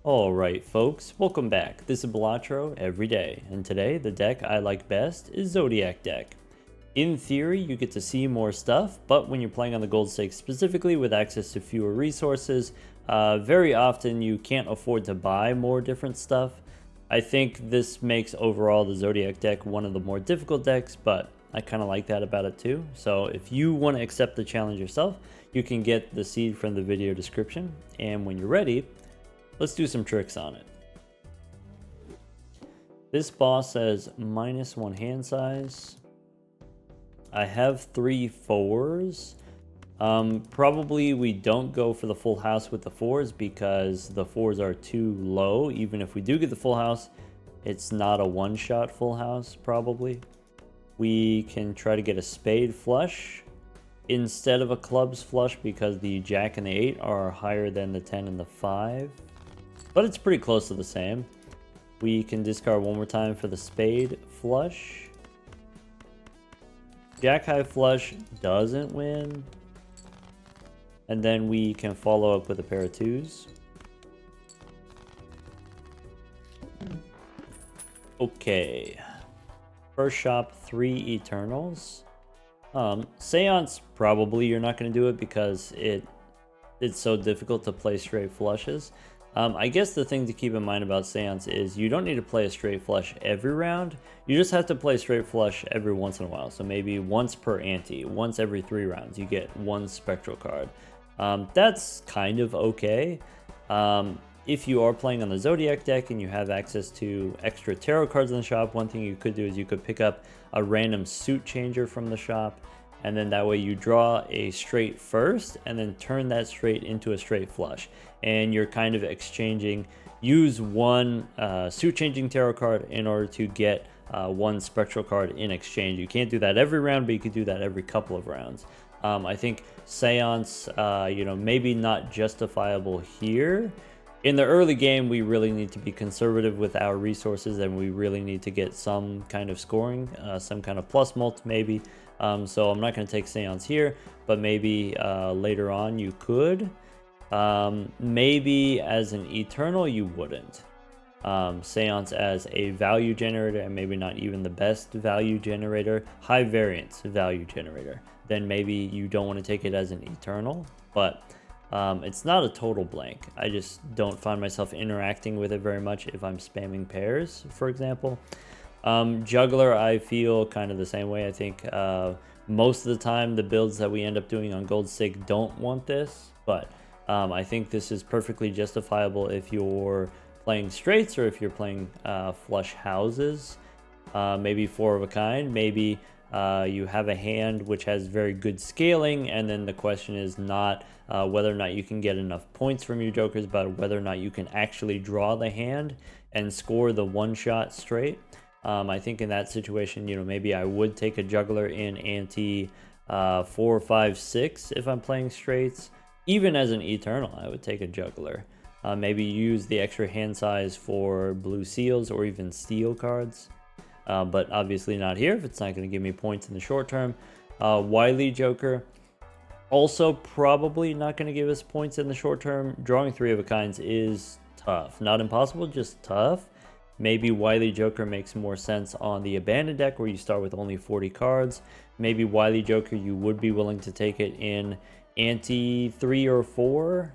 Alright folks, welcome back. This is Balatro every day, and today the deck I like best is Zodiac deck. In theory, you get to see more stuff, but when you're playing on the gold stake specifically with access to fewer resources, very often you can't afford to buy more different stuff. I think this makes overall the Zodiac deck one of the more difficult decks, but I kind of like that about it too. So if you want to accept the challenge yourself, you can get the seed from the video description, and when you're ready, let's do some tricks on it. This boss says -1 hand size. I have 3 4s. Probably we don't go for the full house with the 4s because the 4s are too low. Even if we do get the full house, it's not a one-shot full house probably. We can try to get a spade flush instead of a clubs flush because the jack and the 8 are higher than the 10 and the 5. But it's pretty close to the same. We can discard one more time for the spade flush. Jack high flush doesn't win. And then we can follow up with a pair of 2s. Okay. First shop, 3 Eternals. Seance, probably you're not going to do it because it's so difficult to play straight flushes. I guess the thing to keep in mind about Seance is you don't need to play a straight flush every round. You just have to play straight flush every once in a while. So maybe once per ante, once every 3 rounds, you get 1 spectral card. That's kind of okay. If you are playing on the Zodiac deck and you have access to extra tarot cards in the shop, one thing you could do is you could pick up a random suit changer from the shop. And then that way you draw a straight first and then turn that straight into a straight flush. And you're kind of exchanging, use 1 suit changing tarot card in order to get 1 spectral card in exchange. You can't do that every round, but you could do that every couple of rounds. I think Seance, maybe not justifiable here. In the early game, we really need to be conservative with our resources and we really need to get some kind of scoring, some kind of plus mult maybe. So I'm not going to take Seance here, but maybe later on you could. Maybe as an Eternal you wouldn't. Seance as a value generator, and maybe not even the best value generator, high variance value generator. Then maybe you don't want to take it as an Eternal, but it's not a total blank. I just don't find myself interacting with it very much if I'm spamming pairs, for example. Juggler, I feel kind of the same way. I think most of the time the builds that we end up doing on gold stake don't want this, but I think this is perfectly justifiable if you're playing straights or if you're playing flush houses. Maybe 4 of a kind, maybe you have a hand which has very good scaling, and then the question is not whether or not you can get enough points from your jokers, but whether or not you can actually draw the hand and score the one-shot straight. I think in that situation, maybe I would take a juggler in ante 4, 5, 6 if I'm playing straights. Even as an Eternal, I would take a juggler. Maybe use the extra hand size for blue seals or even steel cards. But obviously not here if it's not going to give me points in the short term. Wily Joker, also probably not going to give us points in the short term. Drawing 3 of a kinds is tough. Not impossible, just tough. Maybe Wily Joker makes more sense on the Abandoned deck where you start with only 40 cards. Maybe Wily Joker, you would be willing to take it in ante 3 or 4.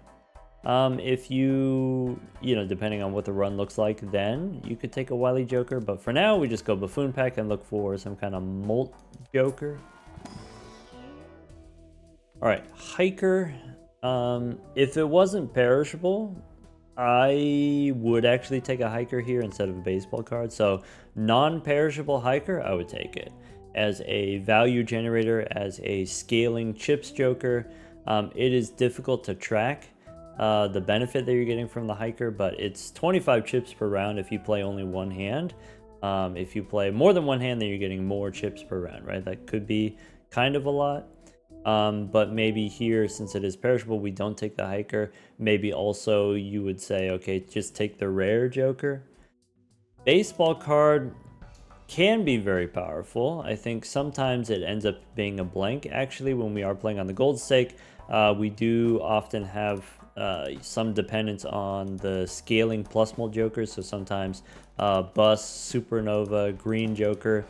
If you, depending on what the run looks like, then you could take a Wily Joker. But for now, we just go Buffoon Pack and look for some kind of Molt Joker. All right, Hiker. If it wasn't perishable, I would actually take a Hiker here instead of a baseball card. So non-perishable Hiker, I would take it as a value generator, as a scaling chips Joker. It is difficult to track the benefit that you're getting from the Hiker, but it's 25 chips per round if you play only 1 hand. If you play more than 1 hand, then you're getting more chips per round, right? That could be kind of a lot. But maybe here, since it is perishable, we don't take the Hiker. Maybe also you would say, okay, just take the rare Joker. Baseball card can be very powerful. I think sometimes it ends up being a blank, actually, when we are playing on the gold stake. We do often have some dependence on the scaling plus mult jokers. So sometimes bus, supernova, green joker,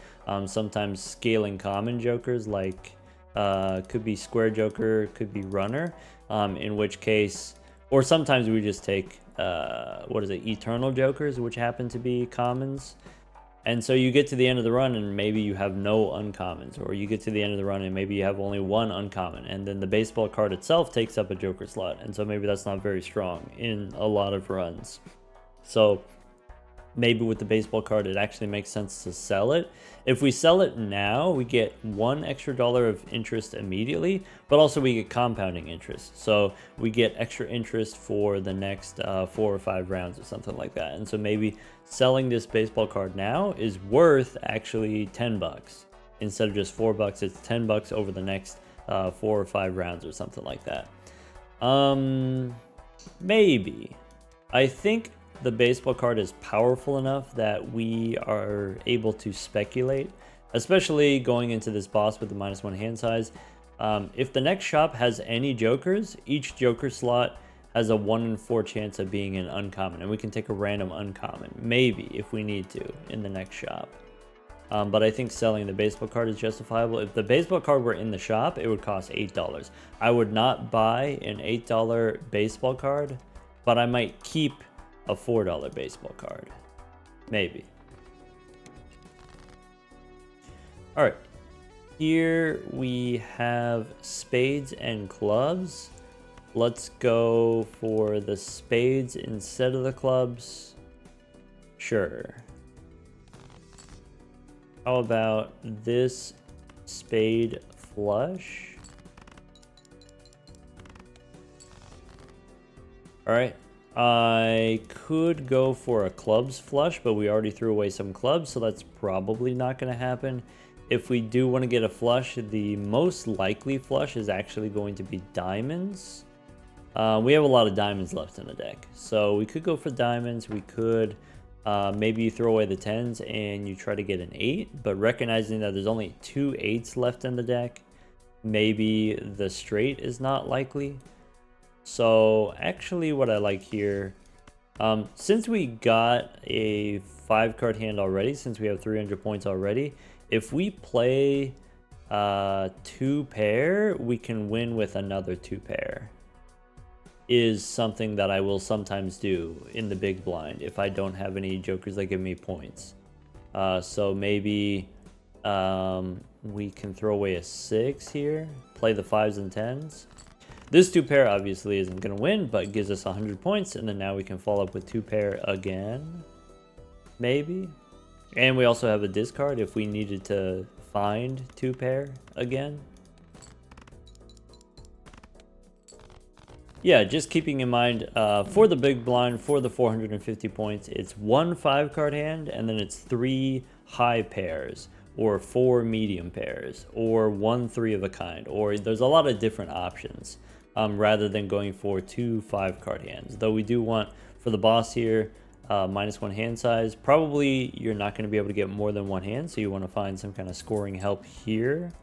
sometimes scaling common jokers like could be square joker, could be runner, in which case, or sometimes we just take what is it, eternal jokers, which happen to be commons. And so you get to the end of the run and maybe you have no uncommons, or you get to the end of the run and maybe you have only one uncommon, and then the baseball card itself takes up a joker slot, and so maybe that's not very strong in a lot of runs. So maybe with the baseball card it actually makes sense to sell it. If we sell it now, we get $1 extra of interest immediately, but also we get compounding interest, so we get extra interest for the next 4 or 5 rounds or something like that. And so maybe selling this baseball card now is worth actually $10 instead of just $4. It's $10 over the next 4 or 5 rounds or something like that. Maybe. I think the baseball card is powerful enough that we are able to speculate, especially going into this boss with the -1 hand size. If the next shop has any jokers, each joker slot has a 1 in 4 chance of being an uncommon, and we can take a random uncommon, maybe, if we need to, in the next shop. But I think selling the baseball card is justifiable. If the baseball card were in the shop, it would cost $8. I would not buy an $8 baseball card, but I might keep a $4 baseball card, maybe. All right, here we have spades and clubs. Let's go for the spades instead of the clubs. Sure. How about this spade flush? All right. I could go for a clubs flush, but we already threw away some clubs, so that's probably not going to happen. If we do want to get a flush, the most likely flush is actually going to be diamonds. We have a lot of diamonds left in the deck, so we could go for diamonds. We could maybe you throw away the 10s and you try to get an 8, but recognizing that there's only 2 8s left in the deck, maybe the straight is not likely. So actually what I like here, since we got a 5-card hand already, since we have 300 points already, if we play 2 pair, we can win with another 2 pair. Is something that I will sometimes do in the big blind if I don't have any jokers that give me points. So maybe we can throw away a 6 here, play the 5s and 10s. This 2 pair obviously isn't going to win, but gives us 100 points, and then now we can follow up with 2 pair again, maybe. And we also have a discard if we needed to find 2 pair again. Yeah, just keeping in mind, for the big blind, for the 450 points, it's 1 5-card hand, and then it's 3 high pairs, or 4 medium pairs, or 1 3 of a kind, or there's a lot of different options, rather than going for 2 5-card hands. Though we do want, for the boss here, -1 hand size. Probably you're not going to be able to get more than 1 hand, so you want to find some kind of scoring help here.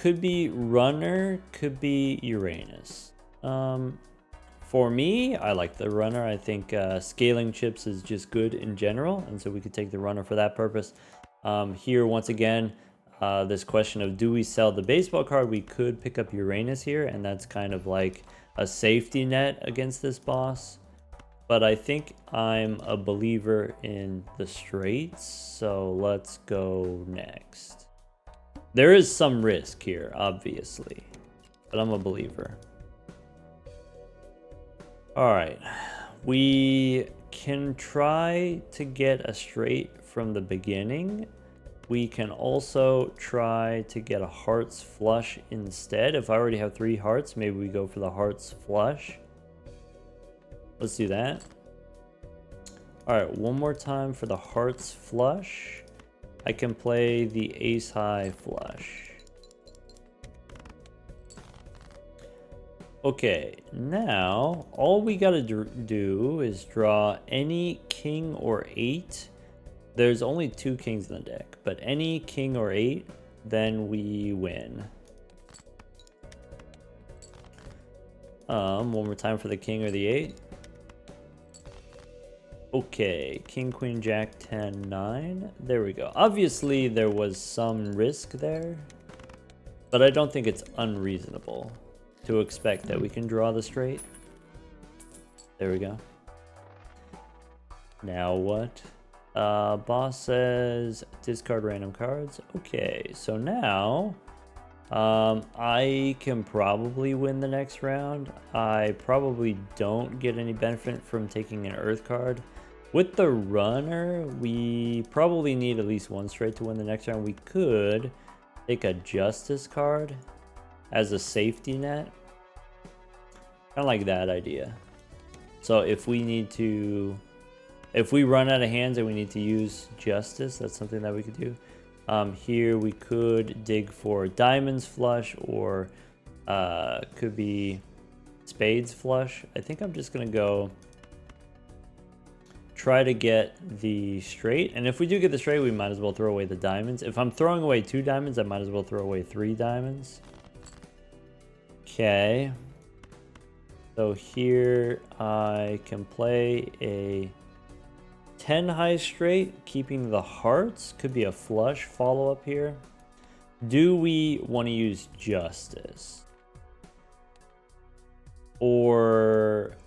Could be runner, could be Uranus. For me, I like the runner. I think scaling chips is just good in general, and so we could take the runner for that purpose. Here, once again, this question of do we sell the baseball card? We could pick up Uranus here, and that's kind of like a safety net against this boss. But I think I'm a believer in the straights, so let's go next. There is some risk here, obviously, but I'm a believer. All right, we can try to get a straight from the beginning. We can also try to get a hearts flush instead. If I already have 3 hearts, maybe we go for the hearts flush. Let's do that. All right, one more time for the hearts flush. I can play the ace high flush. Okay, now all we gotta do is draw any king or 8. There's only 2 kings in the deck, but any king or 8, then we win. One more time for the king or the 8. Okay, king, queen, jack, 10, 9. There we go. Obviously, there was some risk there, but I don't think it's unreasonable to expect that we can draw the straight. There we go. Now what? Boss says discard random cards. Okay, so now I can probably win the next round. I probably don't get any benefit from taking an earth card. With the runner, we probably need at least one straight to win the next round. We could take a justice card as a safety net. Kind of like that idea. So if we need to, if we run out of hands and we need to use justice, that's something that we could do. Here we could dig for diamonds flush, or could be spades flush. I think I'm just gonna go try to get the straight, and if we do get the straight, we might as well throw away the diamonds. If I'm throwing away 2 diamonds, I might as well throw away 3 diamonds. Okay, so here I can play a 10 high straight, keeping the hearts. Could be a flush follow up here. Do we want to use justice, or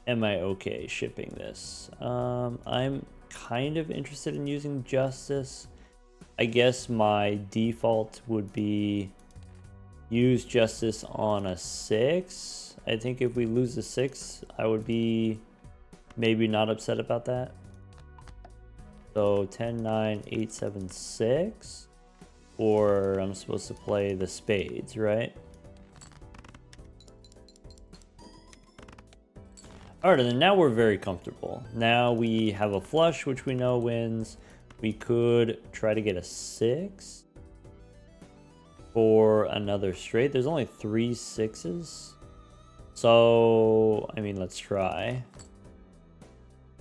am I okay shipping this? I'm kind of interested in using justice. I guess my default would be use justice on a 6. I think if we lose a 6, I would be maybe not upset about that. So 10, 9, 8, 7, 6. Or I'm supposed to play the spades, right? Alright, and then now we're very comfortable. Now we have a flush, which we know wins. We could try to get a 6 for another straight. There's only 3 6s. So, I mean, let's try.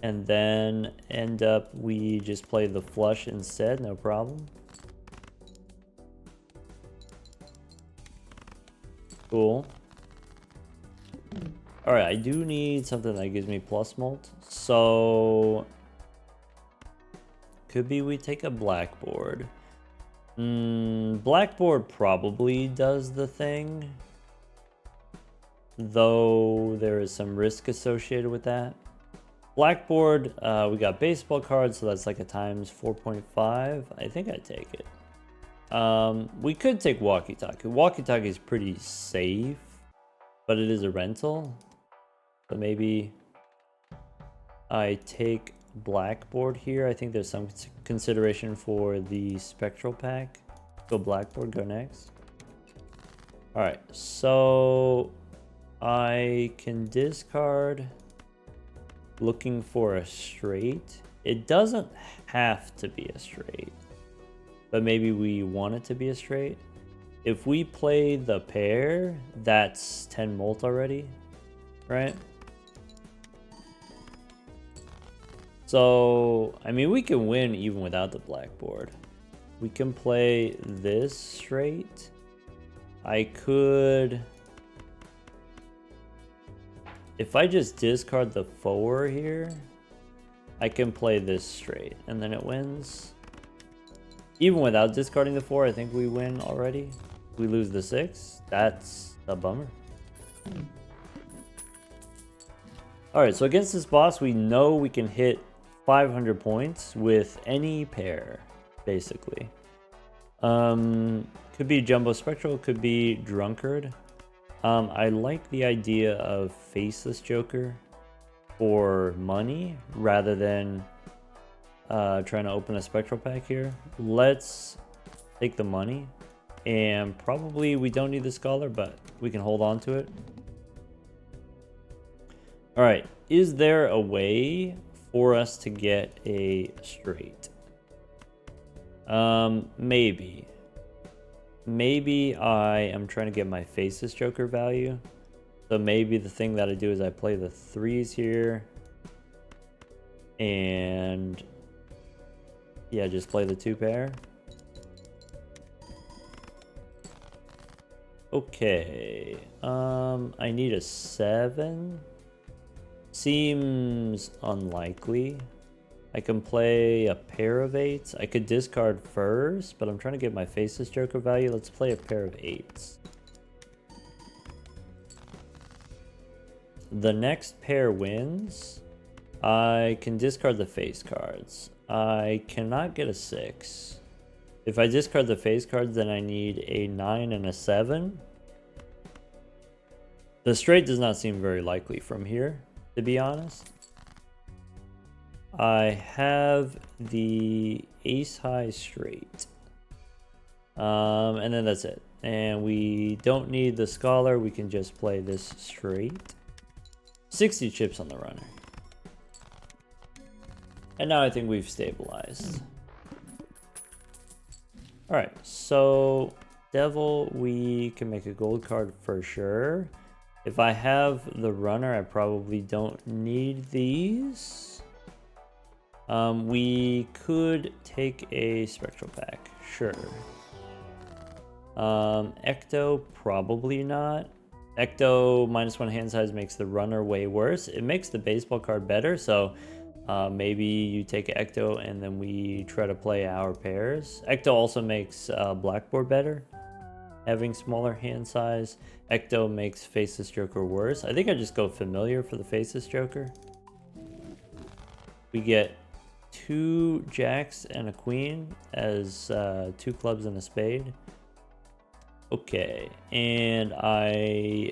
And then end up, we just play the flush instead, no problem. Cool. Alright, I do need something that gives me plus mult. So, could be we take a blackboard. Blackboard probably does the thing, though there is some risk associated with that. Blackboard, we got baseball cards, so that's like a times 4.5. I think I'd take it. We could take walkie-talkie. Walkie-talkie is pretty safe, but it is a rental. So maybe I take blackboard here. I think there's some consideration for the spectral pack. Go blackboard, go next. Alright, so I can discard looking for a straight. It doesn't have to be a straight, but maybe we want it to be a straight. If we play the pair, that's 10 mult already, right? So, I mean, we can win even without the blackboard. We can play this straight. I could... If I just discard the 4 here, I can play this straight, and then it wins. Even without discarding the 4, I think we win already. We lose the 6. That's a bummer. Alright, so against this boss, we know we can hit 500 points with any pair, basically. Could be Jumbo Spectral, could be Drunkard. I like the idea of Faceless Joker for money rather than trying to open a Spectral pack here. Let's take the money, and probably we don't need the Scholar, but we can hold on to it. Alright, is there a way for us to get a straight? Maybe. Maybe I am trying to get my Faceless Joker value. So maybe the thing that I do is I play the 3s here. And yeah, just play the 2 pair. Okay. I need a 7. Seems unlikely. I can play a pair of 8s. I could discard first, but I'm trying to get my Faceless Joker value. Let's play a pair of 8s. The next pair wins. I can discard the face cards. I cannot get a 6. If I discard the face cards, then I need a 9 and a 7. The straight does not seem very likely from here, to be honest. I have the ace high straight. And then that's it. And we don't need the scholar. We can just play this straight. 60 chips on the runner. And now I think we've stabilized. Alright, so devil, we can make a gold card for sure. If I have the runner, I probably don't need these. We could take a spectral pack, sure. Ecto, probably not. Ecto -1 hand size makes the runner way worse. It makes the baseball card better, so maybe you take Ecto and then we try to play our pairs. Ecto also makes blackboard better, having smaller hand size. Ecto makes Faceless Joker worse. I think I just go familiar for the Faceless Joker. We get 2 jacks and a queen as 2 clubs and a spade. Okay, and I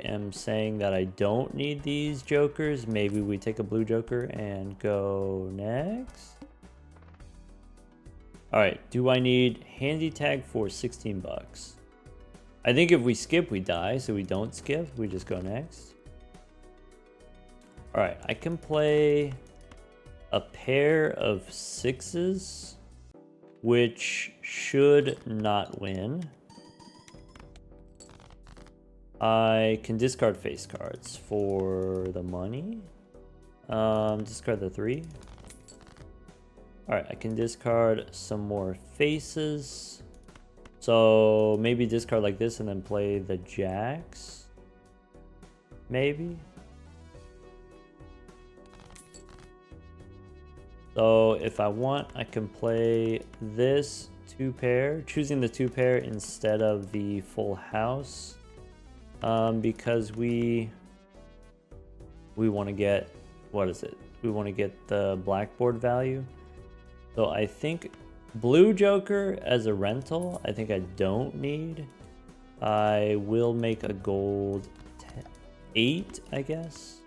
am saying that I don't need these jokers. Maybe we take a blue joker and go next. Alright, do I need handy tag for 16 bucks? I think if we skip, we die, so we don't skip. We just go next. Alright, I can play a pair of 6s, which should not win. I can discard face cards for the money. Discard the 3. Alright, I can discard some more faces. So maybe discard like this and then play the jacks. Maybe. So if I want, I can play this 2 pair, choosing the 2 pair instead of the full house. Because we want to get, what is it? We want to get the blackboard value. So I think blue joker as a rental, I think I don't need. I will make a gold 8, I guess.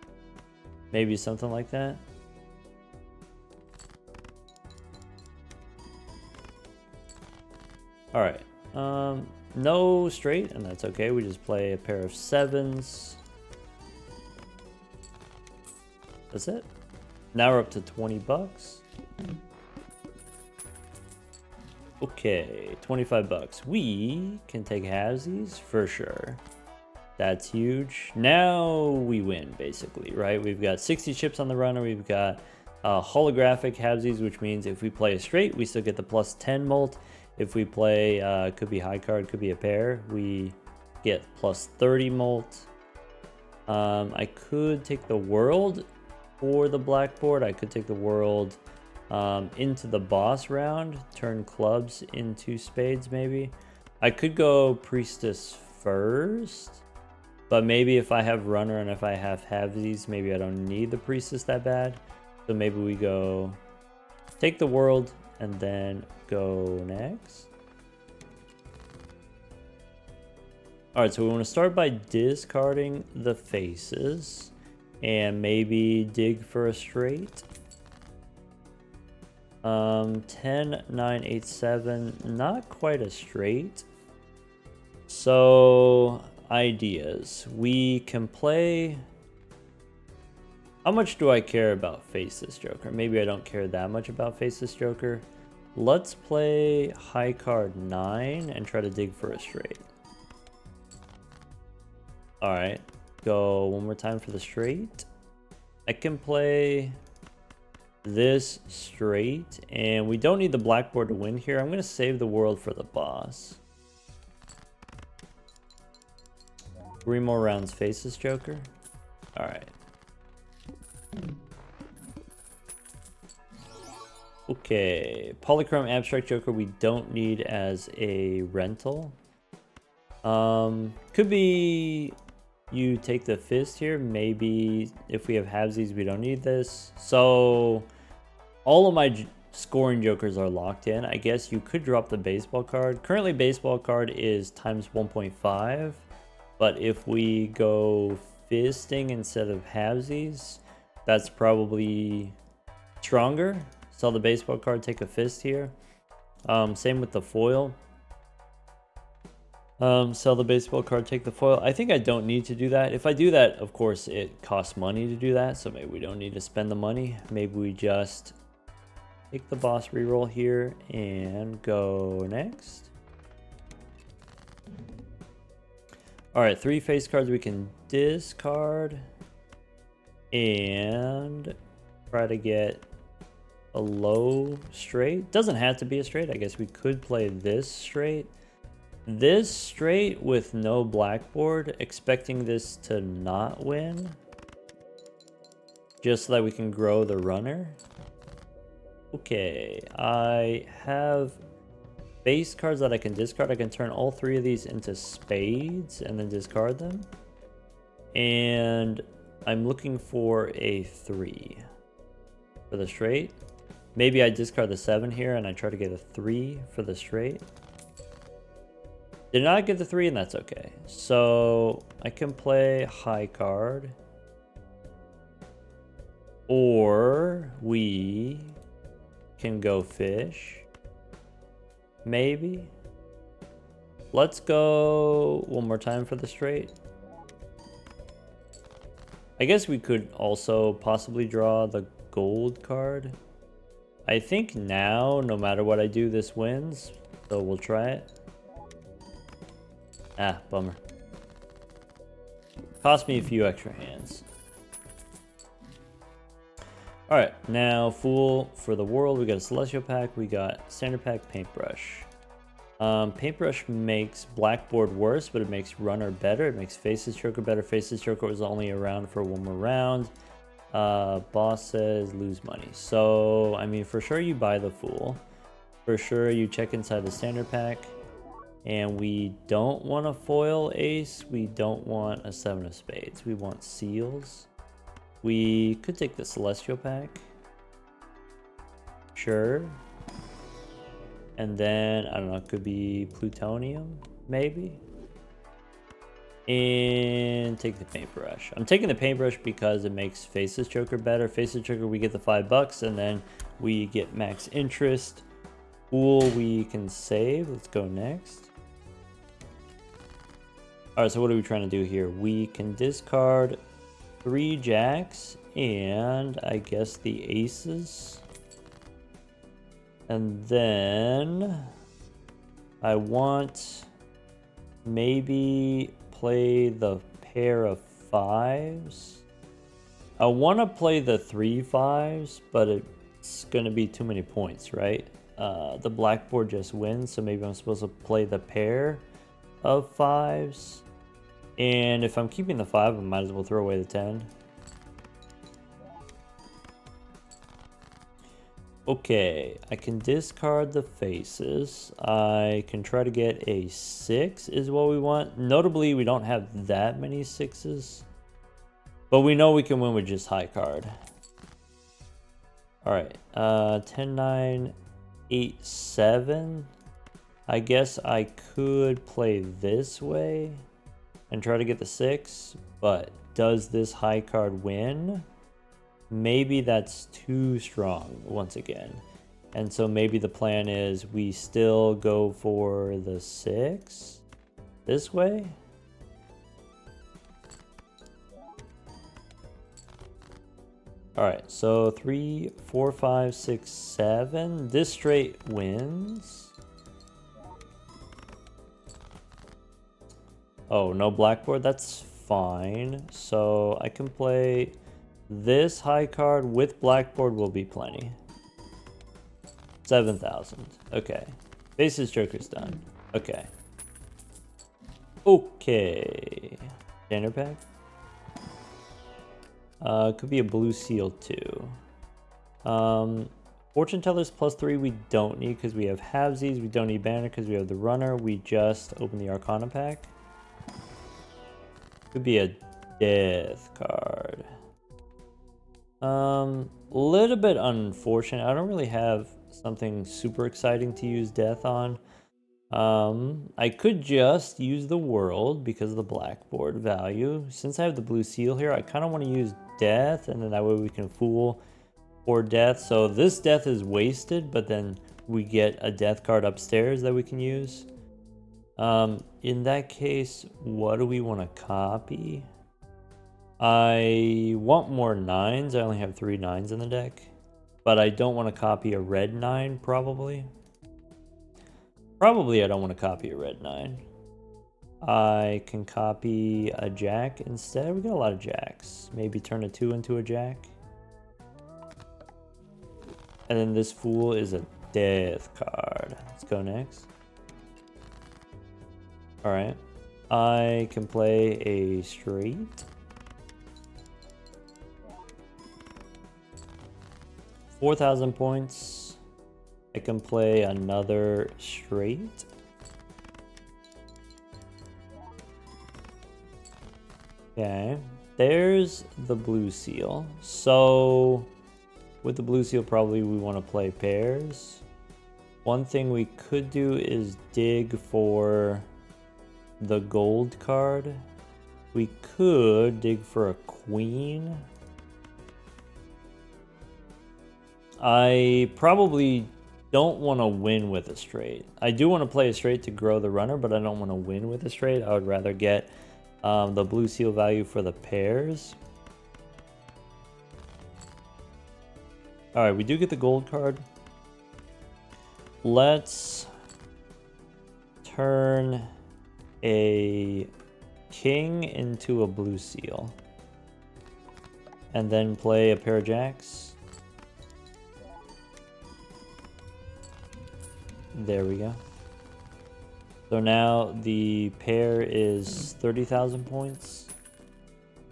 Maybe something like that. All right. No straight, and that's okay. We just play a pair of 7s. That's it. Now we're up to 20 bucks. Okay, 25 bucks. We can take halvesies for sure. That's huge. Now we win, basically, right? We've got 60 chips on the runner. We've got holographic halvesies, which means if we play a straight, we still get the plus 10 molt. If we play, could be high card, could be a pair, we get plus 30 molt. I could take the world for the blackboard. I could take the world into the boss round, turn clubs into spades maybe. I could go priestess first, but maybe if I have runner and if I have halvesies, maybe I don't need the priestess that bad. So maybe we go take the world and then go next. All right, so we want to start by discarding the faces and maybe dig for a straight. 10, 9, 8, 7, not quite a straight. So ideas, we can play. How much do I care about Faceless Joker? Maybe I don't care that much about Faceless Joker. Let's play high card 9 and try to dig for a straight. Alright, go one more time for the straight. I can play this straight, and we don't need the blackboard to win here. I'm going to save the world for the boss. 3 more rounds faces Joker. All right. Okay, Polychrome Abstract Joker we don't need as a rental. Could be you take the fist here. Maybe if we have halvesies, we don't need this. So all of my scoring jokers are locked in. I guess you could drop the baseball card. Currently, baseball card is times 1.5. But if we go fisting instead of halvesies, that's probably stronger. Sell the baseball card, take a fist here. Same with the foil. Sell the baseball card, take the foil. I think I don't need to do that. If I do that, of course, it costs money to do that. So maybe we don't need to spend the money. Maybe we just take the boss reroll here and go next. All right, 3 face cards we can discard and try to get a low straight. Doesn't have to be a straight. I guess we could play this straight. This straight with no blackboard, expecting this to not win. Just so that we can grow the runner. Okay, I have base cards that I can discard. I can turn all 3 of these into spades and then discard them. And I'm looking for a 3 for the straight. Maybe I discard the 7 here and I try to get a 3 for the straight. Did not get the 3 and that's okay. So I can play high card. Or we can go fish. Maybe. Let's go one more time for the straight. I guess we could also possibly draw the gold card. I think now, no matter what I do, this wins. So we'll try it. Ah, bummer. Cost me a few extra hands. Alright, now Fool for the World. We got a Celestial Pack. We got Standard Pack, Paintbrush. Paintbrush makes Blackboard worse, but it makes Runner better. It makes Faces Joker better. Faces Joker was only around for 1 more round. Boss says lose money. So, I mean, for sure you buy the Fool. For sure you check inside the Standard Pack. And we don't want a foil ace. We don't want a 7 of spades. We want seals. We could take the Celestial Pack. Sure. And then, I don't know, it could be Plutonium, maybe. And take the Paintbrush. I'm taking the Paintbrush because it makes Faces Joker better. Faces Joker, we get the $5, and then we get max interest. Fool, we can save. Let's go next. Alright, so what are we trying to do here? We can discard 3 jacks and I guess the aces. And then I want maybe play the pair of 5s. I want to play the 3 5s, but it's going to be too many points, right? The blackboard just wins, so maybe I'm supposed to play the pair of 5s. And if I'm keeping the 5, I might as well throw away the 10. Okay, I can discard the faces. I can try to get a 6 is what we want. Notably, we don't have that many 6s. But we know we can win with just high card. Alright, 10, 9, 8, 7. I guess I could play this way and try to get the 6, but does this high card win? Maybe that's too strong once again. And so maybe the plan is we still go for the 6 this way. All right, so 3, 4, 5, 6, 7. This straight wins. Oh, no blackboard? That's fine. So I can play this high card with blackboard will be plenty. 7,000. Okay. Faces Joker's done. Okay. Okay. Standard pack. Could be a blue seal too. Fortune tellers +3 we don't need because we have halvesies. We don't need banner because we have the runner. We just open the Arcana pack. Could be a death card. Little bit unfortunate. I don't really have something super exciting to use death on. I could just use the world because of the blackboard value. Since I have the blue seal here, I kind of want to use death, and then that way we can fool for death. So this death is wasted, but then we get a death card upstairs that we can use. In that case, what do we want to copy? I want more 9s. I only have 3 9s in the deck, but I don't want to copy a red 9 probably. Probably I don't want to copy a red 9. I can copy a jack instead. We got a lot of jacks. Maybe turn a 2 into a jack. And then this fool is a death card. Let's go next. Alright. I can play a straight. 4,000 points. I can play another straight. Okay. There's the blue seal. So with the blue seal, probably we want to play pairs. One thing we could do is dig for the gold card. We could dig for a queen. I probably don't want to win with a straight. I do want to play a straight to grow the runner, but I don't want to win with a straight. I would rather get the blue seal value for the pairs. Alright, we do get the gold card. Let's turn a king into a blue seal. And then play a pair of jacks. There we go. So now the pair is 30,000 points.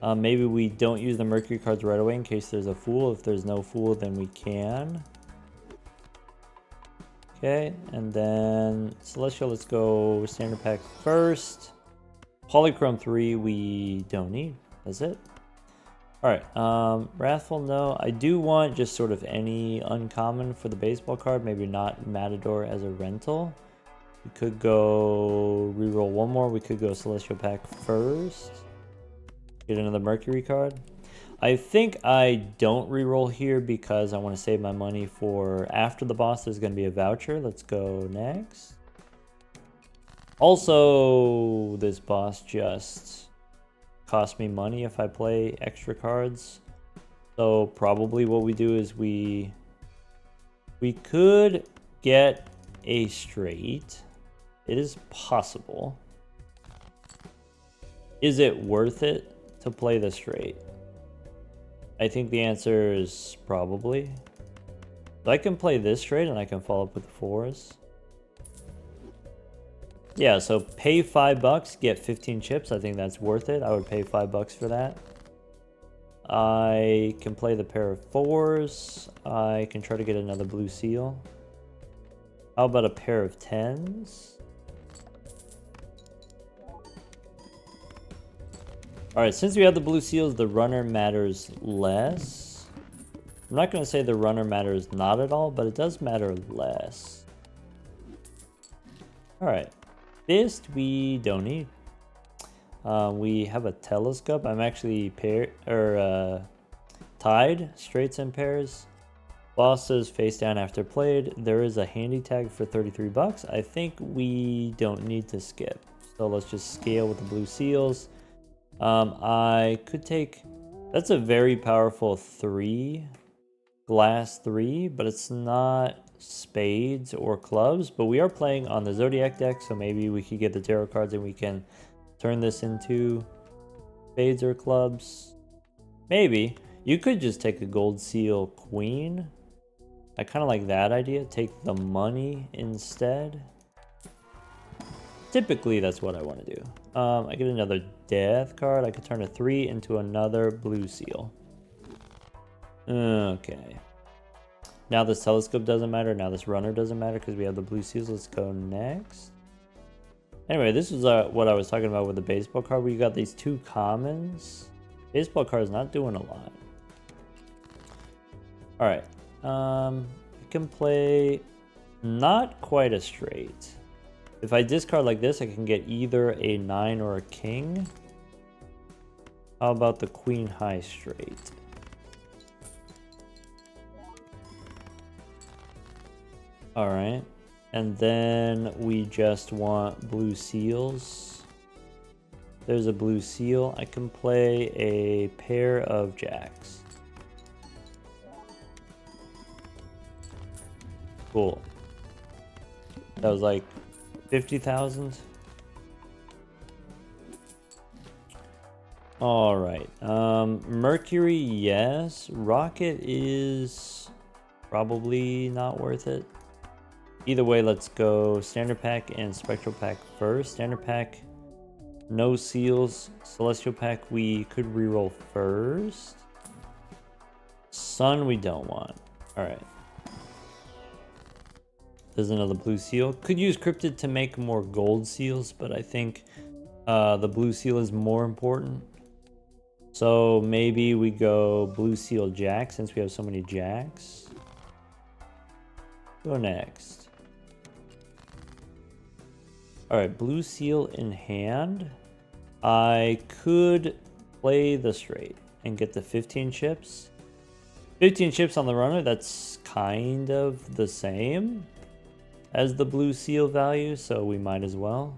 Maybe we don't use the Mercury cards right away in case there's a fool. If there's no fool, then we can. Okay, and then Celestial, let's go standard pack first. Polychrome 3 we don't need. That's it. Alright, Wrathful, no. I do want just sort of any uncommon for the baseball card. Maybe not Matador as a rental. We could go reroll one more. We could go Celestial pack first. Get another Mercury card. I think I don't reroll here because I want to save my money for after the boss. There's going to be a voucher. Let's go next. Also, this boss just cost me money if I play extra cards. So probably what we do is we could get a straight. It is possible. Is it worth it to play the straight? I think the answer is probably. So I can play this straight and I can follow up with the 4s. Yeah, so pay $5, get 15 chips. I think that's worth it. I would pay $5 for that. I can play the pair of 4s. I can try to get another blue seal. How about a pair of 10s? Alright, since we have the blue seals, the runner matters less. I'm not going to say the runner matters not at all, but it does matter less. Alright, fist we don't need. We have a telescope. I'm actually tied, straights and pairs. Bosses face down after played. There is a handy tag for $33. I think we don't need to skip. So let's just scale with the blue seals. I could take, that's a very powerful 3, glass 3, but it's not spades or clubs, but we are playing on the Zodiac deck, so maybe we could get the tarot cards and we can turn this into spades or clubs. Maybe. You could just take a gold seal queen. I kind of like that idea. Take the money instead. Typically, that's what I want to do. I get another death card. I could turn a 3 into another blue seal. Okay. Now this telescope doesn't matter. Now this runner doesn't matter because we have the blue seals. Let's go next. Anyway, this is what I was talking about with the baseball card, where you got these 2 commons. Baseball card is not doing a lot. Alright. I can play not quite a straight. If I discard like this, I can get either a 9 or a king. How about the queen high straight? Alright. And then we just want blue seals. There's a blue seal. I can play a pair of jacks. Cool. That was like 50,000. All right. Mercury, yes. Rocket is probably not worth it. Either way, let's go standard pack and spectral pack first. Standard pack, no seals. Celestial pack, we could reroll first. Sun, we don't want. All right. There's another blue seal. Could use cryptid to make more gold seals, but I think the blue seal is more important. So maybe we go blue seal jack since we have so many jacks. Go next. All right, blue seal in hand. I could play the straight and get the 15 chips. 15 chips on the runner, that's kind of the same as the blue seal value, so we might as well.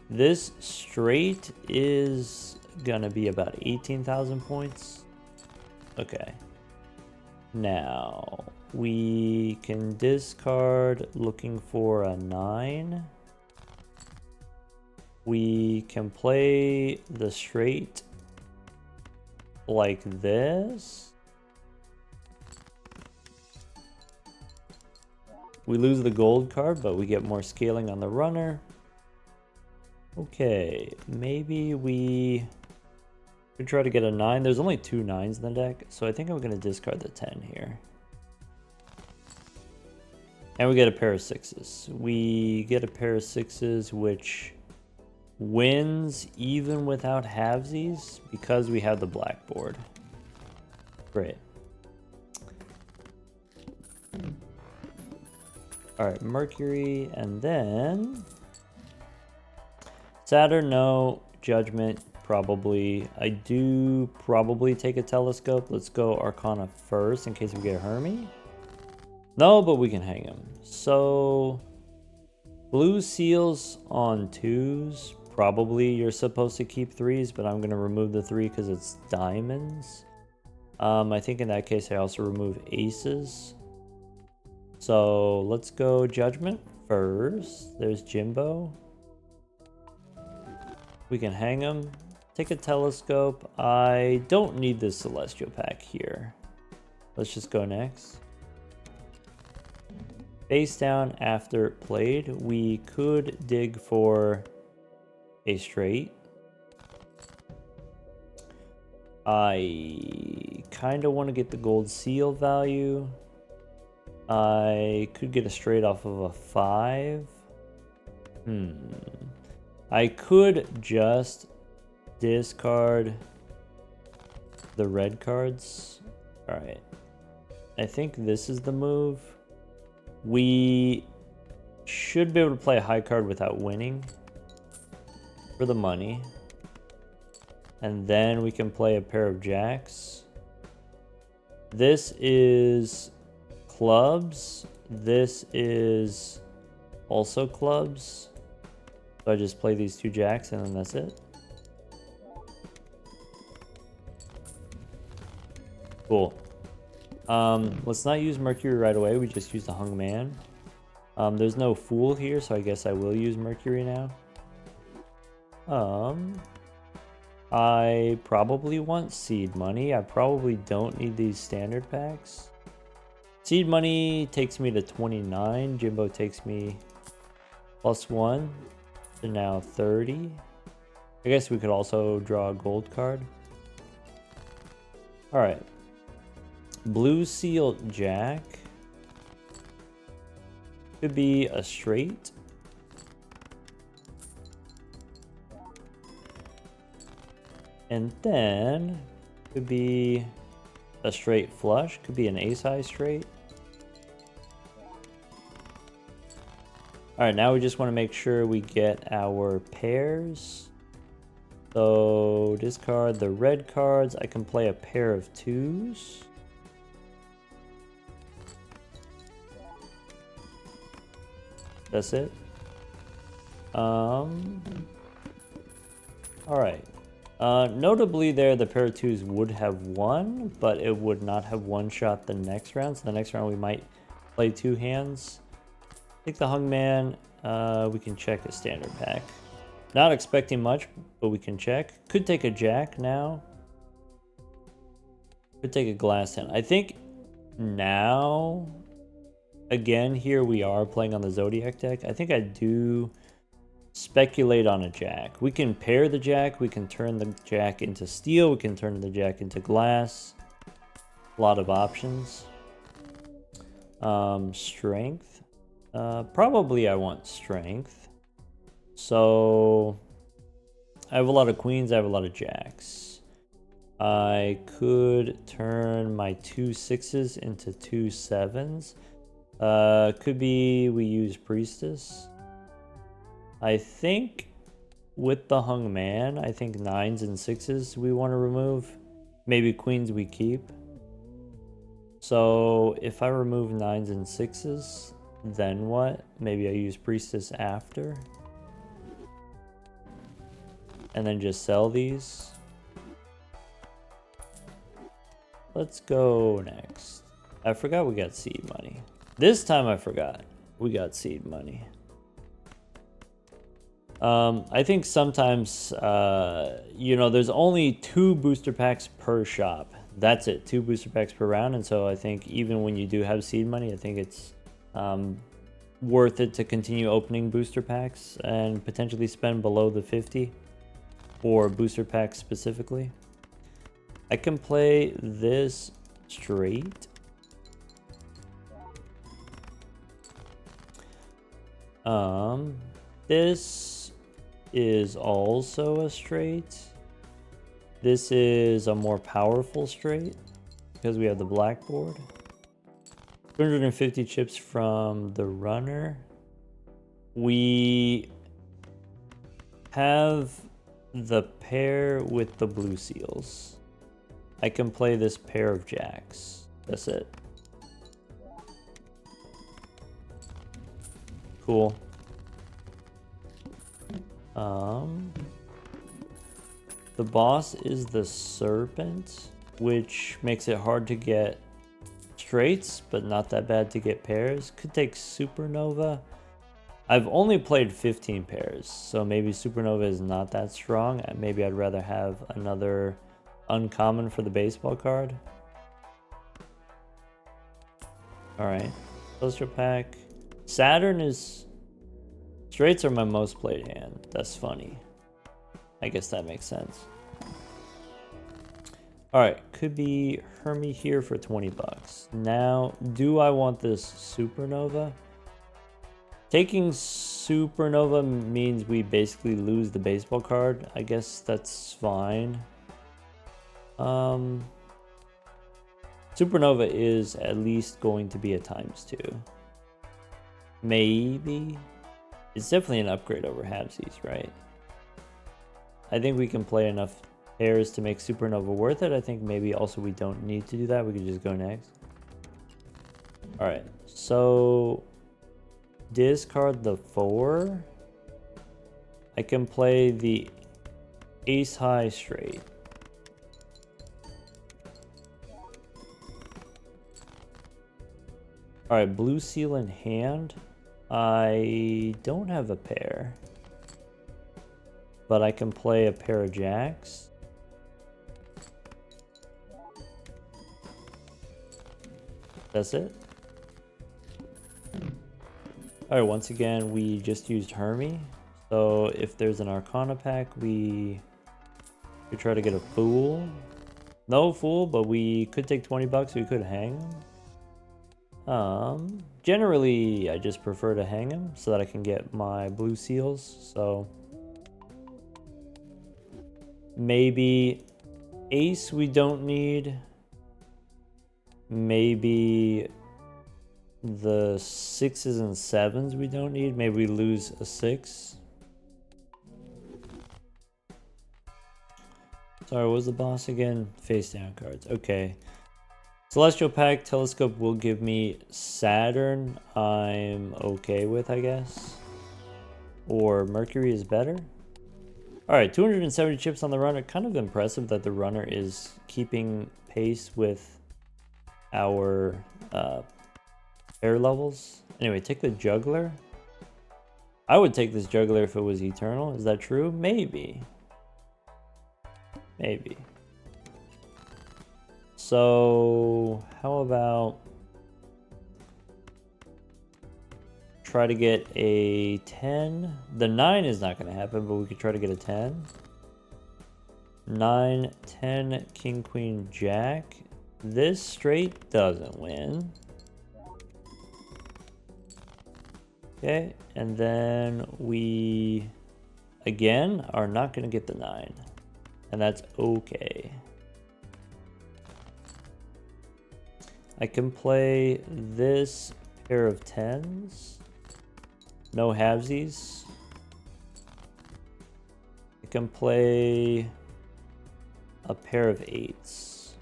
This straight is gonna be about 18,000 points. Okay. Now, we can discard looking for a 9. We can play the straight like this. We lose the gold card, but we get more scaling on the runner. Okay, maybe we could try to get a 9. There's only 2 9s in the deck, so I think I'm going to discard the 10 here. And we get a pair of 6s. We get a pair of 6s, which wins even without halvesies because we have the blackboard. Great. All right, Mercury, and then Saturn, no. Judgment, probably. I do probably take a telescope. Let's go Arcana first in case we get a Hermie. No, but we can hang him. So, blue seals on 2s. Probably you're supposed to keep 3s, but I'm going to remove the 3 because it's diamonds. I think in that case I also remove aces. So let's go Judgment first. There's Jimbo. We can hang him. Take a telescope. I don't need this Celestial pack here. Let's just go next. Face down after played. We could dig for a straight. I kind of want to get the gold seal value. I could get a straight off of a 5. I could just discard the red cards. All right. I think this is the move. We should be able to play a high card without winning for the money. And then we can play a pair of jacks. This is clubs. This is also clubs. So I just play these 2 jacks and then that's it. Cool. Let's not use Mercury right away. We just use the hung man. There's no fool here, so I guess I will use Mercury now. I probably want seed money. I probably don't need these standard packs. Seed money takes me to 29. Jimbo takes me +1. So now 30. I guess we could also draw a gold card. All right. Blue seal jack. Could be a straight. And then could be a straight flush. Could be an ace high straight. All right, now we just want to make sure we get our pairs. So discard the red cards. I can play a pair of twos. That's it. All right. Notably there, the pair of twos would have won, but it would not have one-shot the next round. So the next round we might play two hands. Take the hungman. We can check a standard pack. Not expecting much, but we can check. Could take a jack now. Could take a glass hand. I think now, again, here we are playing on the Zodiac deck. I think I do speculate on a jack. We can pair the jack. We can turn the jack into steel. We can turn the jack into glass. A lot of options. Strength. Probably I want strength. So I have a lot of queens. I have a lot of jacks. I could turn my 2 6s into 2 7s. Could be we use priestess. I think with the hung man, I think 9s and 6s we want to remove. Maybe queens we keep. So if I remove 9s and 6s, then what? Maybe I use priestess after. And then just sell these. Let's go next. I forgot we got seed money. This time I forgot we got seed money. I think sometimes, you know, there's only 2 booster packs per shop. That's it, 2 booster packs per round. And so I think even when you do have seed money, I think it's worth it to continue opening booster packs and potentially spend below the 50 for booster packs specifically. I can play this straight. This is also a straight. This is a more powerful straight because we have the blackboard. 250 chips from the runner. We have the pair with the blue seals. I can play this pair of jacks. That's it. Cool. The boss is the serpent, which makes it hard to get straights, but not that bad to get pairs. Could take supernova. I've only played 15 pairs, so maybe supernova is not that strong. Maybe I'd rather have another uncommon for the baseball card. All right, poster pack. Saturn is... Straights are my most played hand. That's funny. I guess that makes sense. All right, could be Hermie here for 20 bucks. Now, do I want this supernova? Taking supernova means we basically lose the baseball card. I guess that's fine. Supernova is at least going to be a ×2. Maybe. It's definitely an upgrade over Habsies, right? I think we can play enough pairs to make supernova worth it. I think maybe also we don't need to do that. We could just go next. All right, so discard the 4. I can play the ace high straight. All right, blue seal in hand. I don't have a pair, but I can play a pair of jacks. That's it. All right, once again, we just used Hermie. So if there's an Arcana pack, we could try to get a Fool. No Fool, but we could take 20 bucks. We could hang him. Generally, I just prefer to hang him so that I can get my blue seals. So maybe Ace we don't need. Maybe the 6s and 7s we don't need. Maybe we lose a 6. Sorry, what was the boss again? Face down cards. Okay. Celestial Pack, Telescope will give me Saturn. I'm okay with, I guess. Or Mercury is better. Alright, 270 chips on the runner. Kind of impressive that the runner is keeping pace with our air levels. Anyway, take the Juggler. I would take this Juggler if it was Eternal. Is that true? Maybe. Maybe. So, how about try to get a 10? The 9 is not going to happen, but we could try to get a 10. 9, 10, King, Queen, Jack. This straight doesn't win. Okay, and then we, again, are not going to get the 9. And that's okay. I can play this pair of 10s. No halvesies. I can play a pair of 8s.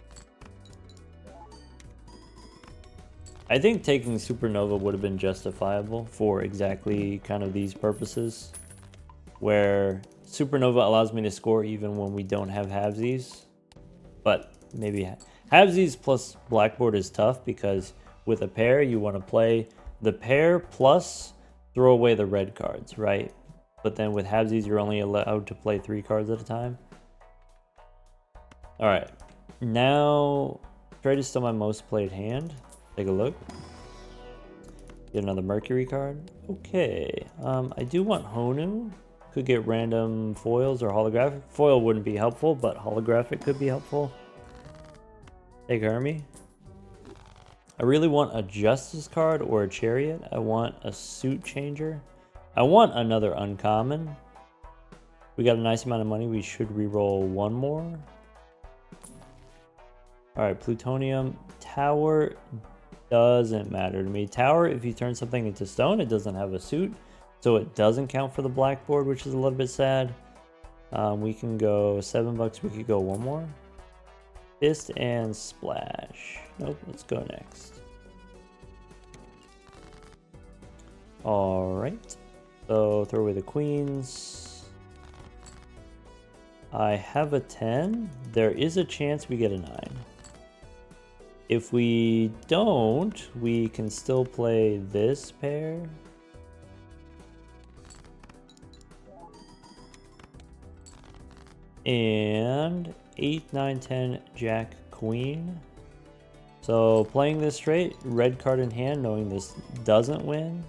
I think taking Supernova would have been justifiable for exactly kind of these purposes, where Supernova allows me to score even when we don't have halvesies. But maybe halvesies plus Blackboard is tough because with a pair you want to play the pair plus throw away the red cards, right? But then with halvesies you're only allowed to play 3 cards at a time. Alright, now trade is still my most played hand. Take a look. Get another Mercury card. Okay, I do want Honu. Could get random foils or holographic. Foil wouldn't be helpful, but holographic could be helpful. Take Hermie. I really want a Justice card or a Chariot. I want a Suit Changer. I want another uncommon. We got a nice amount of money. We should re-roll one more. Alright, Plutonium. Tower doesn't matter to me. Tower, if you turn something into stone, it doesn't have a suit. So it doesn't count for the Blackboard, which is a little bit sad. We can go 7 bucks. We could go one more. Fist and Splash. Nope, let's go next. Alright. So throw away the queens. I have a 10. There is a chance we get a 9. If we don't, we can still play this pair. And 8, 9, 10, Jack, Queen. So playing this straight, red card in hand, knowing this doesn't win.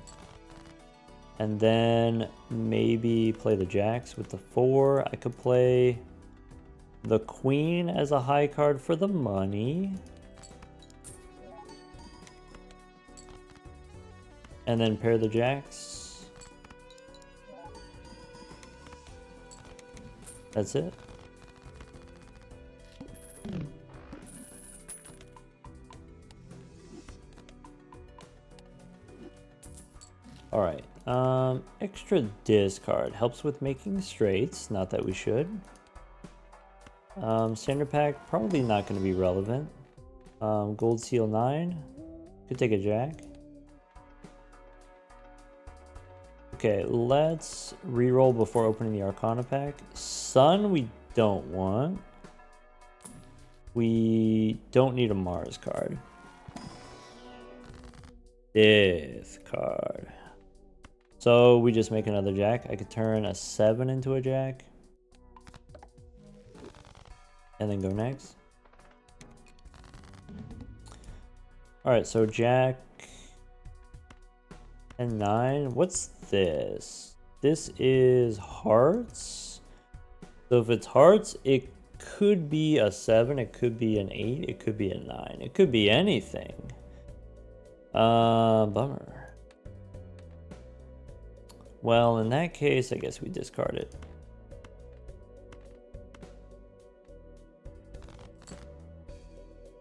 And then maybe play the Jacks with the 4. I could play the Queen as a high card for the money. And then pair the Jacks. That's it. All right. Extra discard helps with making straights. Not that we should. Standard pack probably not going to be relevant. Gold seal 9. Could take a Jack. Okay, let's reroll before opening the Arcana pack. Sun we don't want. We don't need a Mars card. Death card. So we just make another Jack. I could turn a 7 into a Jack. And then go next. Alright, so Jack and 9. What's this? This is hearts. So if it's hearts, it could be a 7, it could be an 8, it could be a 9, it could be anything. Bummer. Well, in that case, I guess we discard it.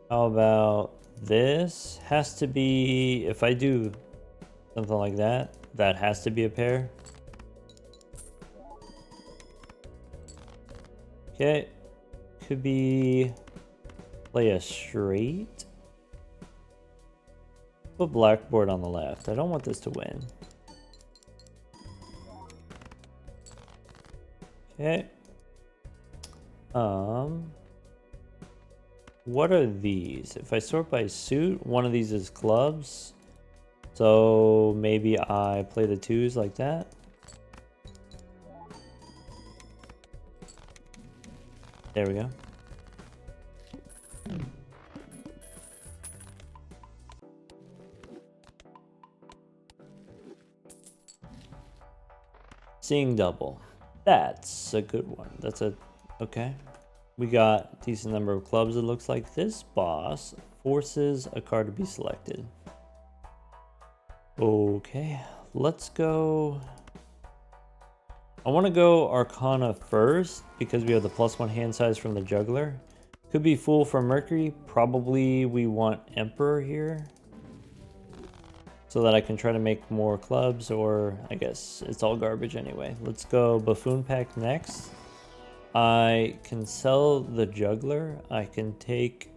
How about this? Has to be, if I do something like that, that has to be a pair. Okay. Could be play a straight. Put blackboard on the left. I don't want this to win. Okay. What are these? If I sort by suit, one of these is clubs. So maybe I play the 2s like that. There we go. Seeing double. That's a good one. That's a... Okay. We got a decent number of clubs, it looks like. This boss forces a card to be selected. Okay. Let's go... I want to go Arcana first because we have the +1 hand size from the juggler. Could be Fool for Mercury. Probably we want Emperor here, so that I can try to make more clubs, or I guess it's all garbage anyway. Let's go Buffoon Pack next. I can sell the juggler. I can take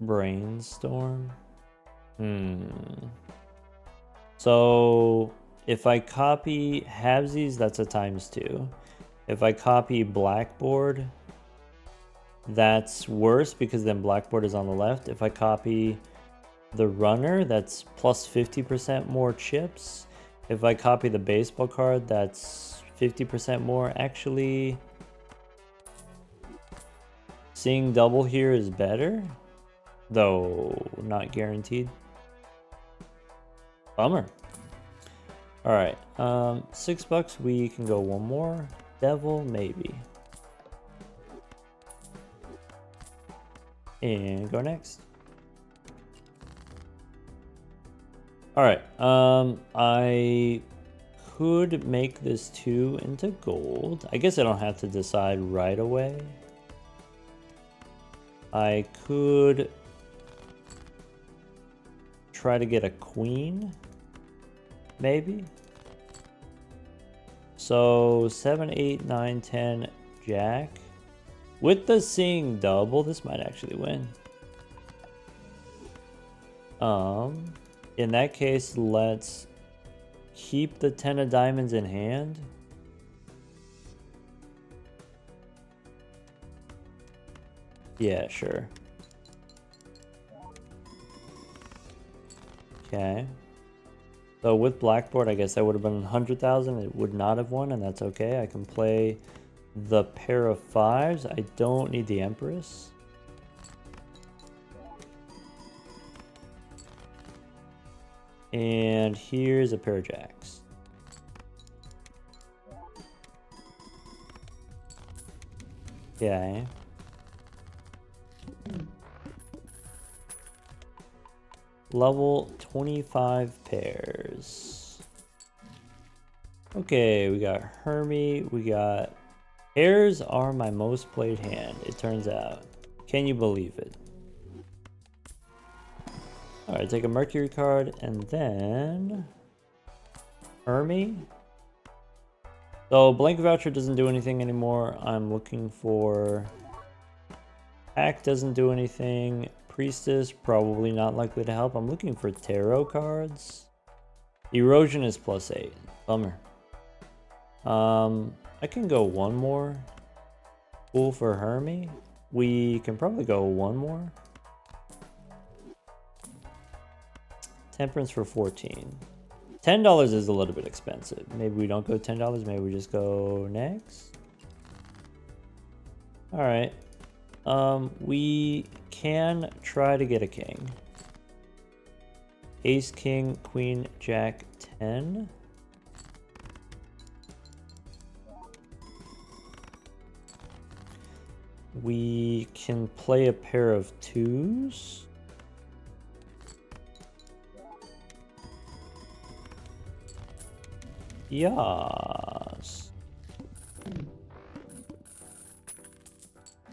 Brainstorm. So if I copy halvesies, that's a ×2. If I copy blackboard, that's worse because then blackboard is on the left. If I copy the runner, that's plus 50% more chips. If I copy the baseball card, that's 50% more. Actually, seeing double here is better, though not guaranteed. Bummer. All right, $6. We can go one more. Devil, maybe. And go next. All right, I could make this 2 into gold. I guess I don't have to decide right away. I could try to get a queen, maybe. So 7, 8, 9, 10, jack. With the seeing double, this might actually win. In that case, let's keep the 10 of diamonds in hand. Yeah, sure. Okay. So with blackboard, I guess that would have been 100,000. It would not have won, and that's okay. I can play the pair of 5s. I don't need the Empress. And here's a pair of jacks. Okay. Level 25 pairs. Okay, we got Hermie, we got... Pairs are my most played hand, it turns out. Can you believe it? Alright, take a Mercury card, and then... Hermie. So, Blank Voucher doesn't do anything anymore. I'm looking for... Hack doesn't do anything. Priestess, probably not likely to help. I'm looking for tarot cards. Erosion is +8. Bummer. I can go one more. Fool for Hermie. We can probably go one more. Temperance for 14. $10 is a little bit expensive. Maybe we don't go $10. Maybe we just go next. All right. We can try to get a king. Ace, king, queen, jack, 10. We can play a pair of 2s. Yes.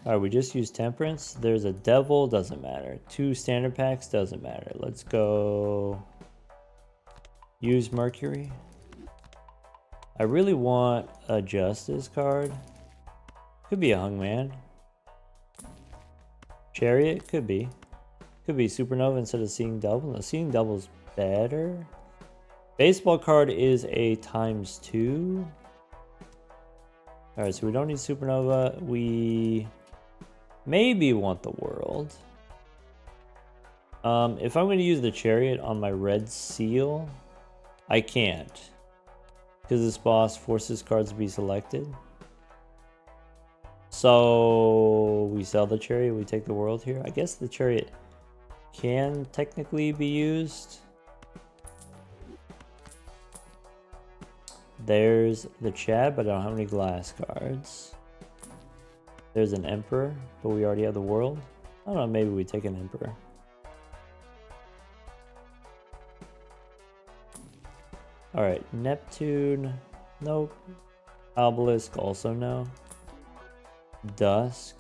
Alright, we just used Temperance. There's a Devil, doesn't matter. 2 standard packs, doesn't matter. Let's go use Mercury. I really want a Justice card. Could be a Hungman. Chariot, could be. Could be Supernova instead of Seeing Double. No, Seeing Double's better. Baseball card is a ×2. Alright, so we don't need Supernova. We maybe want the World. If I'm going to use the Chariot on my red seal, I can't. Because this boss forces cards to be selected. So we sell the Chariot, we take the World here. I guess the Chariot can technically be used. There's the Chad, but I don't have any glass cards. There's an Emperor, but we already have the World. I don't know, maybe we take an Emperor. Alright, Neptune, nope. Obelisk, also no. Dusk.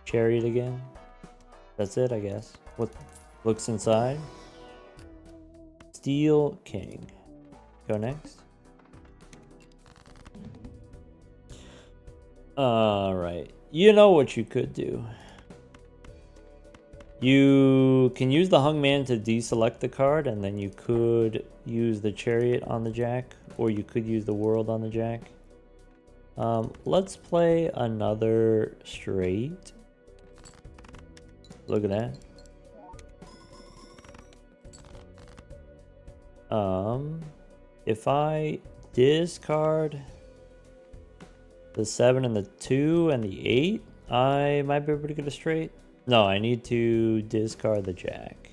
Chariot again. That's it, I guess. What looks inside? Steel King. Go next. Alright. You know what you could do. You can use the Hungman to deselect the card, and then you could use the Chariot on the Jack, or you could use the World on the Jack. Let's play another straight. Look at that. If I discard the 7 and the 2 and the 8, I might be able to get a straight. No, I need to discard the Jack.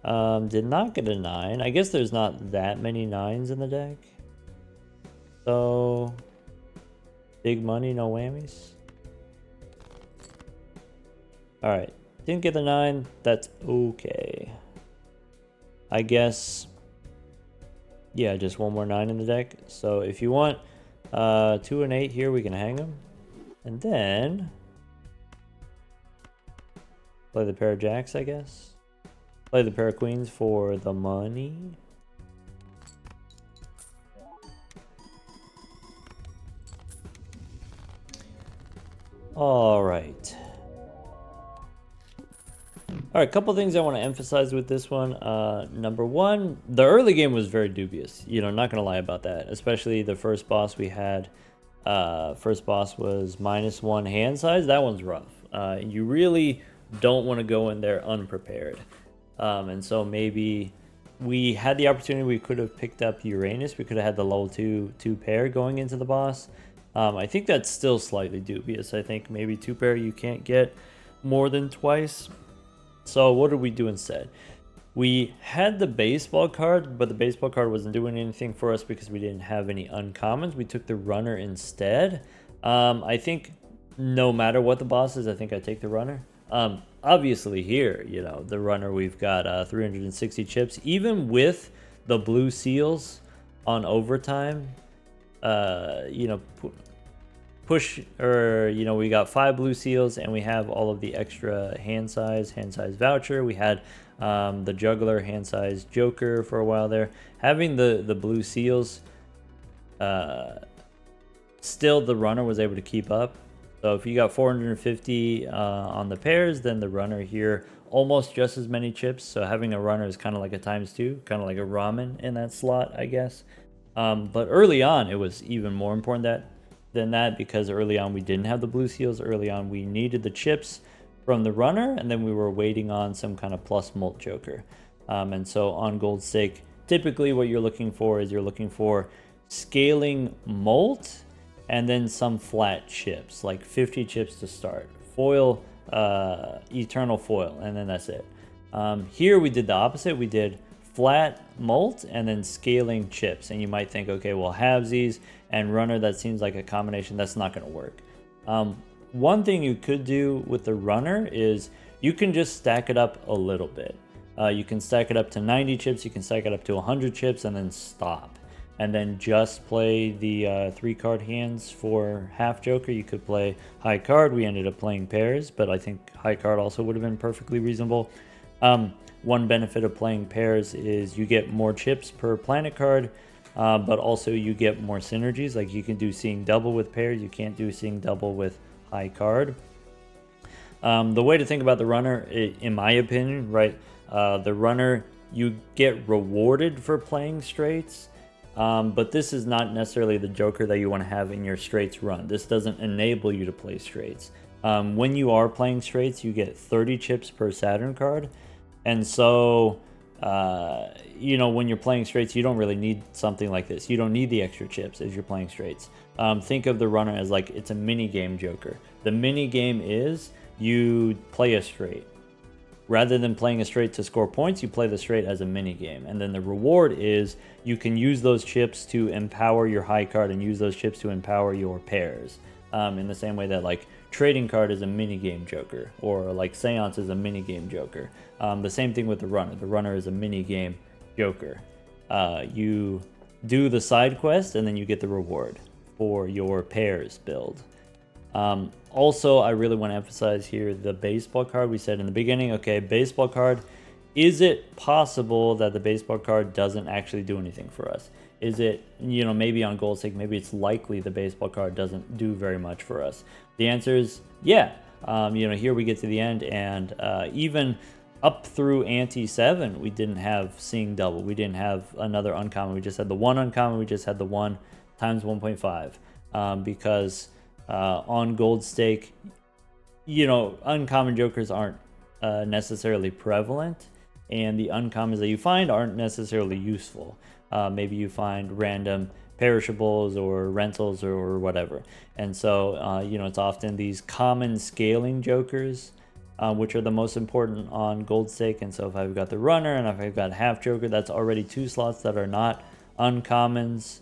Did not get a 9. I guess there's not that many 9s in the deck. So, big money, no whammies. Alright, didn't get the 9. That's okay. I guess, yeah, just one more 9 in the deck. So if you want 2 and 8 here, we can hang them. And then play the pair of Jacks, I guess. Play the pair of Queens for the money. All right. All right, couple things I want to emphasize with this one. Number one, the early game was very dubious. You know, not gonna lie about that. Especially the first boss we had. First boss was -1 hand size. That one's rough. You really don't want to go in there unprepared. And so maybe we had the opportunity. We could have picked up Uranus. We could have had the level 2 pair going into the boss. I think that's still slightly dubious. I think maybe 2 pair you can't get more than twice. So what did we do instead? We had the baseball card, but the baseball card wasn't doing anything for us because we didn't have any uncommons. We took the runner instead. I think no matter what the boss is, I think I take the runner. Obviously here, you know, the runner, we've got 360 chips. Even with the blue seals on overtime, you know, push, or you know, we got 5 blue seals and we have all of the extra hand size voucher. We had the juggler hand size joker for a while there. Having the blue seals, still the runner was able to keep up. So if you got 450 on the pairs, then the runner here almost just as many chips. So having a runner is kind of like a ×2, kind of like a ramen in that slot, I guess. But early on, it was even more important than that, because early on we didn't have the blue seals. Early on we needed the chips from the runner, and then we were waiting on some kind of plus molt joker. And so on gold's sake, typically what you're looking for is you're looking for scaling molt and then some flat chips, like 50 chips to start. Foil, eternal foil, and then that's it. Here we did the opposite. We did flat molt and then scaling chips. And you might think, okay, well, halvesies and runner, that seems like a combination. That's not going to work. One thing you could do with the runner is you can just stack it up a little bit. You can stack it up to 90 chips, you can stack it up to 100 chips, and then stop. And then just play the 3-card hands for half joker. You could play high card. We ended up playing pairs, but I think high card also would have been perfectly reasonable. One benefit of playing pairs is you get more chips per planet card, but also you get more synergies. Like you can do seeing double with pairs, you can't do seeing double with high card. The way to think about the runner, in my opinion, right, the runner, you get rewarded for playing straights, but this is not necessarily the joker that you want to have in your straights run. This doesn't enable you to play straights. When you are playing straights, you get 30 chips per Saturn card, and so you know, when you're playing straights, you don't really need something like this. You don't need the extra chips as you're playing straights. Think of the runner as like it's a mini game joker. The mini game is you play a straight. Rather than playing a straight to score points, you play the straight as a mini game. And then the reward is you can use those chips to empower your high card and use those chips to empower your pairs. In the same way that like trading card is a mini game joker, or like seance is a mini game joker. The same thing with the runner. The runner is a mini game joker. You do the side quest and then you get the reward for your pairs build. Also, I really want to emphasize here the baseball card. We said in the beginning, okay, baseball card, is it possible that the baseball card doesn't actually do anything for us? Is it, you know, maybe on gold's sake, maybe it's likely the baseball card doesn't do very much for us? The answer is yeah. You know, here we get to the end, and even up through ante 7, we didn't have seeing double. We didn't have another uncommon. We just had the one uncommon. We just had the 1 times 1.5 because on gold stake, you know, uncommon jokers aren't necessarily prevalent, and the uncommons that you find aren't necessarily useful. Maybe you find random perishables or rentals or whatever, and so you know, it's often these common scaling jokers which are the most important on gold stake. And so if I've got the runner and if I've got half joker, that's already 2 slots that are not uncommons.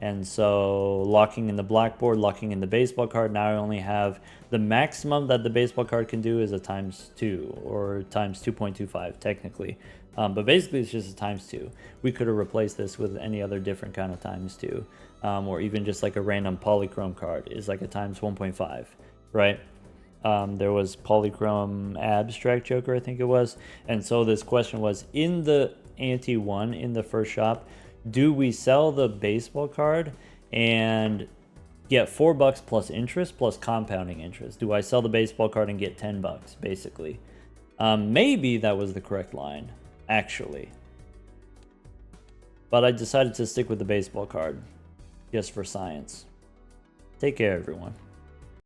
And so locking in the blackboard, locking in the baseball card, now I only have the maximum that the baseball card can do is a ×2 or times 2.25 technically. But basically it's just a ×2. We could have replaced this with any other different kind of ×2. Or even just like a random polychrome card is like a ×1.5, right? There was polychrome abstract joker, I think it was. And so this question was, in the ante 1 in the first shop, do we sell the baseball card and get $4 plus interest plus compounding interest? Do I sell the baseball card and get $10 basically? Maybe that was the correct line, actually. But I decided to stick with the baseball card just for science. Take care, everyone.